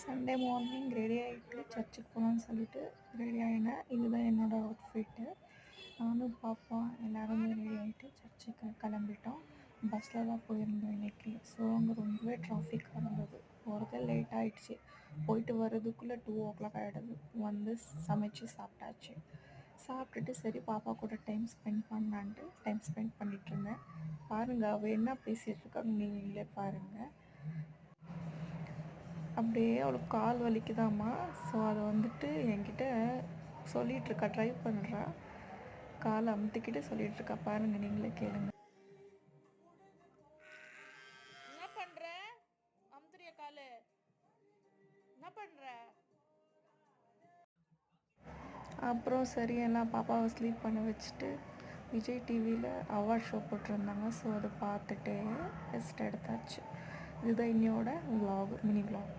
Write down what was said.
Sunday morning ready ஆகிட்டு சர்ச்சுக்கு போகலான்னு சொல்லிட்டு ரெடி ஆகினேன். இதுதான் என்னோடய அவுட்ஃபிட்டு. நானும் பாப்பா எல்லாருமே ரெடி ஆகிட்டு சர்ச்சுக்கு கிளம்பிட்டோம். பஸ்ஸில் தான் போயிருந்தோம் இன்றைக்கி. ஸோ அங்கே ரொம்பவே டிராஃபிக்காக இருந்தது. போகிறதே லேட் ஆகிடுச்சு. போயிட்டு வர்றதுக்குள்ளே 2 o'clock ஆகிடுது. வந்து சமைச்சு சாப்பிட்டாச்சு. சாப்பிட்டுட்டு சரி பாப்பா கூட டைம் ஸ்பெண்ட் பண்ணலான்ட்டு டைம் ஸ்பெண்ட் பண்ணிகிட்ருந்தேன். பாருங்கள் அவள் என்ன பேசிகிட்டு இருக்காங்க நீங்களே பாருங்கள். அப்படியே அவளுக்கு கால் வலிக்குதாம்மா. ஸோ அதை வந்துட்டு என்கிட்ட சொல்லிகிட்ருக்கா, ட்ரை பண்ணுறா. காலை அமுத்திக்கிட்டு சொல்லிகிட்ருக்கா. பாருங்கள் நீங்களே கேளுங்க. என்ன பண்ற? அமுத்துறிய காலு என்ன பண்ற? அப்புறம் சரி எல்லாம் பாப்பாவை ஸ்லீப் பண்ண வச்சுட்டு விஜய் டிவியில் அவார்ட் ஷோ போட்டிருந்தாங்க. ஸோ அதை பார்த்துட்டு ரெஸ்ட் எடுத்தாச்சு. இதுதான் இன்னையோட விலாக், மினி விலாக்.